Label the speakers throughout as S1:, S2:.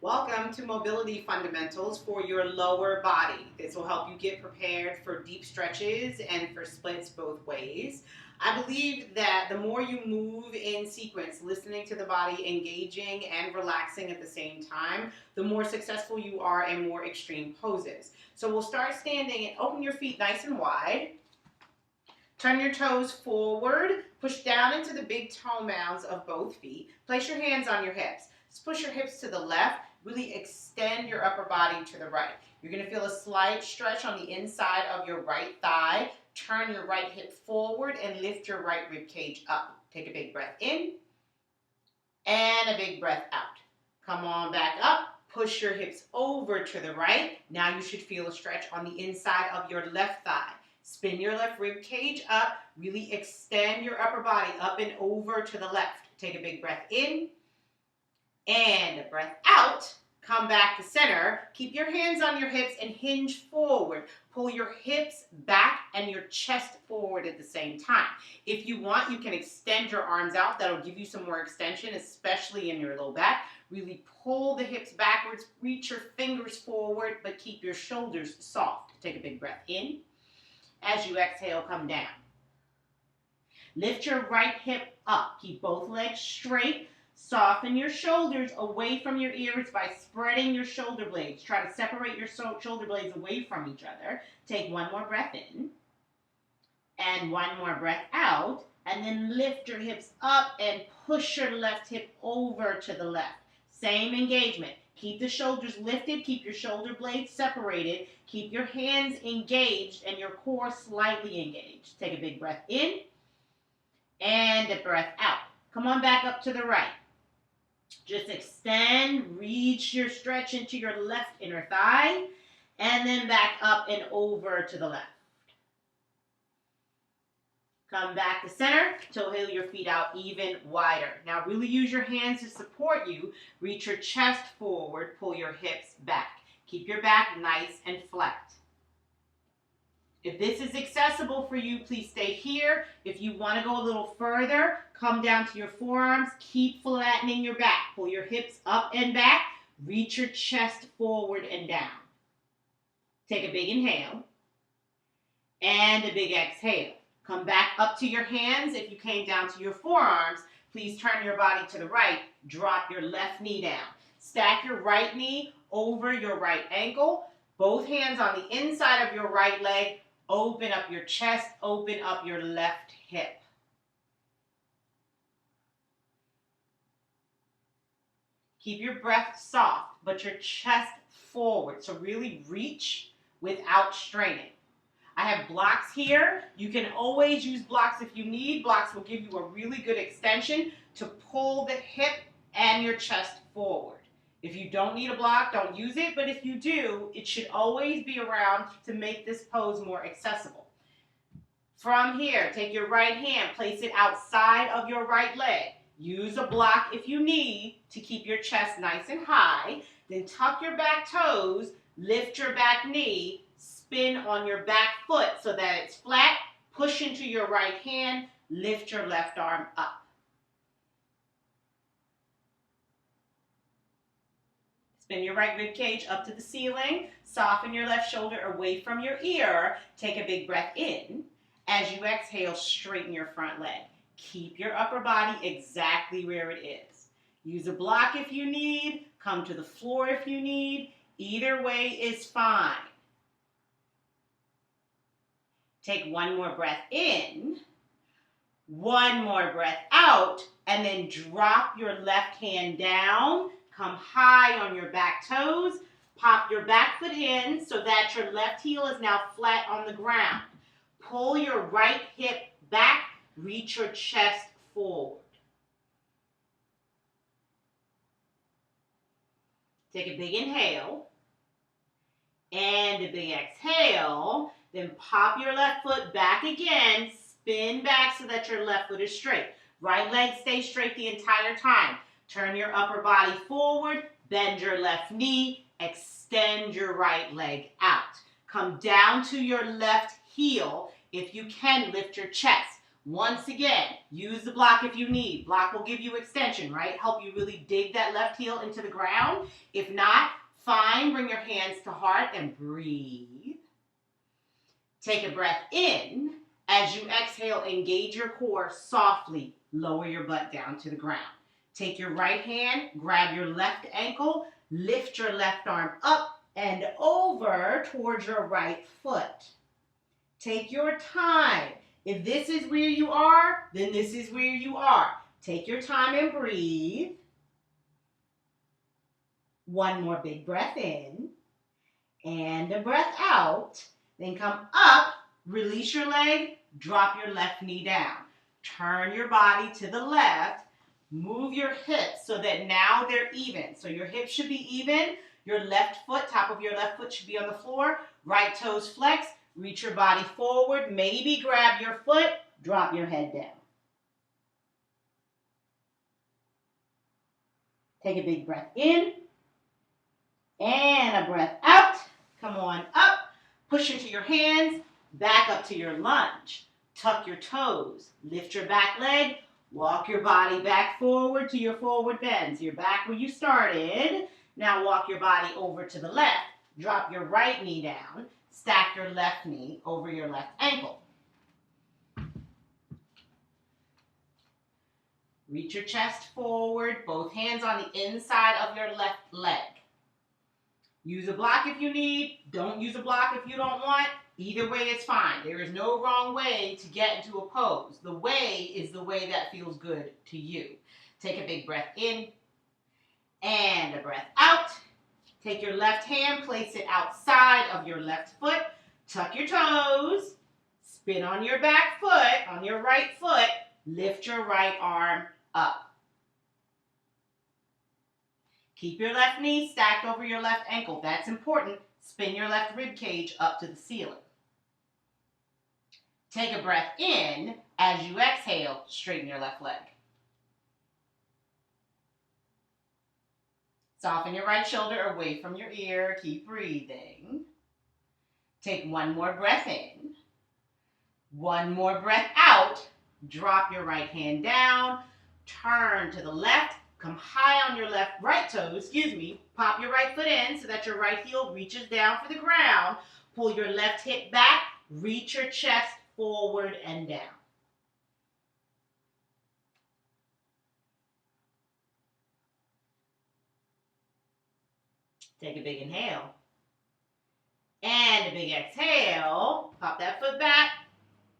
S1: Welcome to Mobility Fundamentals for your lower body. This will help you get prepared for deep stretches and for splits both ways. I believe that the more you move in sequence, listening to the body, engaging and relaxing at the same time, the more successful you are in more extreme poses. So we'll start standing and open your feet nice and wide. Turn your toes forward, push down into the big toe mounds of both feet. Place your hands on your hips. Just push your hips to the left. Really extend your upper body to the right. You're going to feel a slight stretch on the inside of your right thigh. Turn your right hip forward and lift your right rib cage up. Take a big breath in and a big breath out. Come on back up. Push your hips over to the right. Now you should feel a stretch on the inside of your left thigh. Spin your left rib cage up. Really extend your upper body up and over to the left. Take a big breath in and a breath out. Come back to center. Keep your hands on your hips and hinge forward. Pull your hips back and your chest forward at the same time. If you want, you can extend your arms out. That'll give you some more extension, especially in your low back. Really pull the hips backwards. Reach your fingers forward, but keep your shoulders soft. Take a big breath in. As you exhale, come down. Lift your right hip up. Keep both legs straight. Soften your shoulders away from your ears by spreading your shoulder blades. Try to separate your shoulder blades away from each other. Take one more breath in and one more breath out. And then lift your hips up and push your left hip over to the left. Same engagement. Keep the shoulders lifted. Keep your shoulder blades separated. Keep your hands engaged and your core slightly engaged. Take a big breath in and a breath out. Come on back up to the right. Just extend, reach your stretch into your left inner thigh, and then back up and over to the left. Come back to center, toe heel your feet out even wider. Now really use your hands to support you. Reach your chest forward, pull your hips back. Keep your back nice and flat. If this is accessible for you, please stay here. If you want to go a little further, come down to your forearms. Keep flattening your back. Pull your hips up and back. Reach your chest forward and down. Take a big inhale and a big exhale. Come back up to your hands. If you came down to your forearms, please turn your body to the right. Drop your left knee down. Stack your right knee over your right ankle. Both hands on the inside of your right leg. Open up your chest. Open up your left hip. Keep your breath soft, but your chest forward. So really reach without straining. I have blocks here. You can always use blocks if you need. Blocks will give you a really good extension to pull the hip and your chest forward. If you don't need a block, don't use it. But if you do, it should always be around to make this pose more accessible. From here, take your right hand, place it outside of your right leg. Use a block if you need to keep your chest nice and high. Then tuck your back toes, lift your back knee, spin on your back foot so that it's flat. Push into your right hand, lift your left arm up. Spin your right rib cage up to the ceiling. Soften your left shoulder away from your ear. Take a big breath in. As you exhale, straighten your front leg. Keep your upper body exactly where it is. Use a block if you need. Come to the floor if you need. Either way is fine. Take one more breath in. One more breath out. And then drop your left hand down. Come high on your back toes. Pop your back foot in so that your left heel is now flat on the ground. Pull your right hip back. Reach your chest forward. Take a big inhale and a big exhale. Then pop your left foot back again. Spin back so that your left foot is straight. Right leg stays straight the entire time. Turn your upper body forward, bend your left knee, extend your right leg out. Come down to your left heel. If you can, lift your chest. Once again, use the block if you need. Block will give you extension, right? Help you really dig that left heel into the ground. If not, fine, bring your hands to heart and breathe. Take a breath in. As you exhale, engage your core softly. Lower your butt down to the ground. Take your right hand, grab your left ankle, lift your left arm up and over towards your right foot. Take your time. If this is where you are, then this is where you are. Take your time and breathe. One more big breath in and a breath out. Then come up, release your leg, drop your left knee down. Turn your body to the left. Move your hips so that now they're even. So your hips should be even. Your left foot, top of your left foot should be on the floor. Right toes flex. Reach your body forward. Maybe grab your foot. Drop your head down. Take a big breath in. And a breath out. Come on up. Push into your hands. Back up to your lunge. Tuck your toes. Lift your back leg. Walk your body back forward to your forward bend. So you're back where you started. Now walk your body over to the left. Drop your right knee down. Stack your left knee over your left ankle. Reach your chest forward. Both hands on the inside of your left leg. Use a block if you need. Don't use a block if you don't want. Either way is fine. There is no wrong way to get into a pose. The way is the way that feels good to you. Take a big breath in and a breath out. Take your left hand, place it outside of your left foot. Tuck your toes. Spin on your back foot, on your right foot. Lift your right arm up. Keep your left knee stacked over your left ankle. That's important. Spin your left rib cage up to the ceiling. Take a breath in. As you exhale, straighten your left leg. Soften your right shoulder away from your ear. Keep breathing. Take one more breath in. One more breath out. Drop your right hand down. Turn to the left. Come high on your right toe, Pop your right foot in so that your right heel reaches down for the ground. Pull your left hip back. Reach your chest forward and down. Take a big inhale. And a big exhale. Pop that foot back.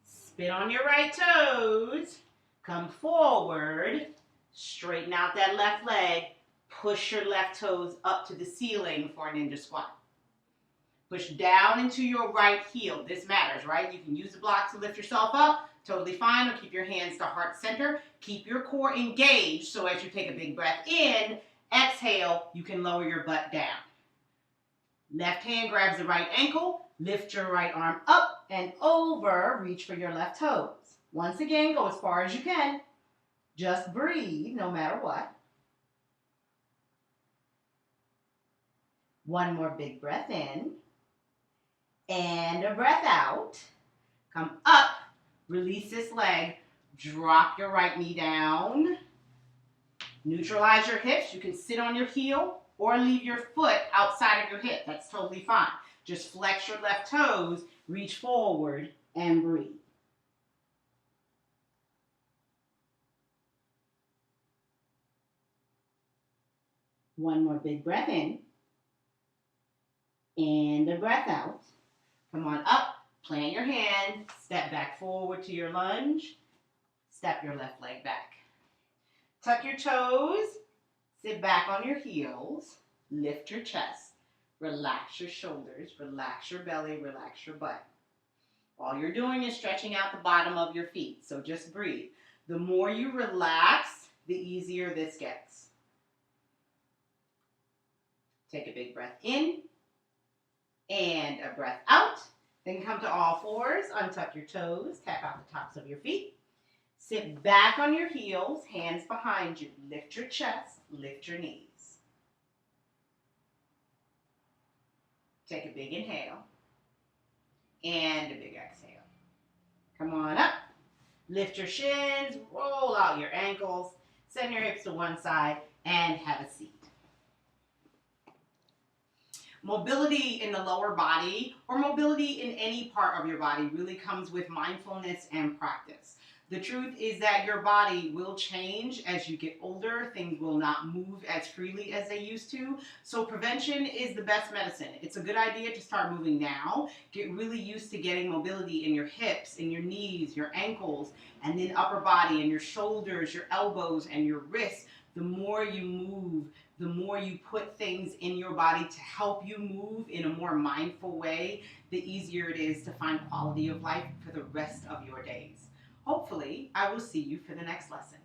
S1: Spin on your right toes. Come forward. Straighten out that left leg. Push your left toes up to the ceiling for a ninja squat. Push down into your right heel. This matters, right? You can use the block to lift yourself up. Totally fine. Or keep your hands to heart center. Keep your core engaged so as you take a big breath in, exhale, you can lower your butt down. Left hand grabs the right ankle. Lift your right arm up and over. Reach for your left toes. Once again, go as far as you can. Just breathe no matter what. One more big breath in. And a breath out. Come up. Release this leg. Drop your right knee down. Neutralize your hips. You can sit on your heel or leave your foot outside of your hip. That's totally fine. Just flex your left toes, reach forward, and breathe. One more big breath in. And a breath out. Come on up, plant your hand, step back forward to your lunge. Step your left leg back. Tuck your toes, sit back on your heels, lift your chest, relax your shoulders, relax your belly, relax your butt. All you're doing is stretching out the bottom of your feet, so just breathe. The more you relax, the easier this gets. Take a big breath in and a breath out. Then come to all fours, untuck your toes, tap out the tops of your feet. Sit back on your heels, hands behind you. Lift your chest, lift your knees. Take a big inhale and a big exhale. Come on up. Lift your shins, roll out your ankles, send your hips to one side, and have a seat. Mobility in the lower body or mobility in any part of your body really comes with mindfulness and practice. The truth is that your body will change as you get older. Things will not move as freely as they used to. So prevention is the best medicine. It's a good idea to start moving now. Get really used to getting mobility in your hips, in your knees, your ankles, and then upper body and your shoulders, your elbows, and your wrists. The more you move, the more you put things in your body to help you move in a more mindful way, the easier it is to find quality of life for the rest of your days. Hopefully, I will see you for the next lesson.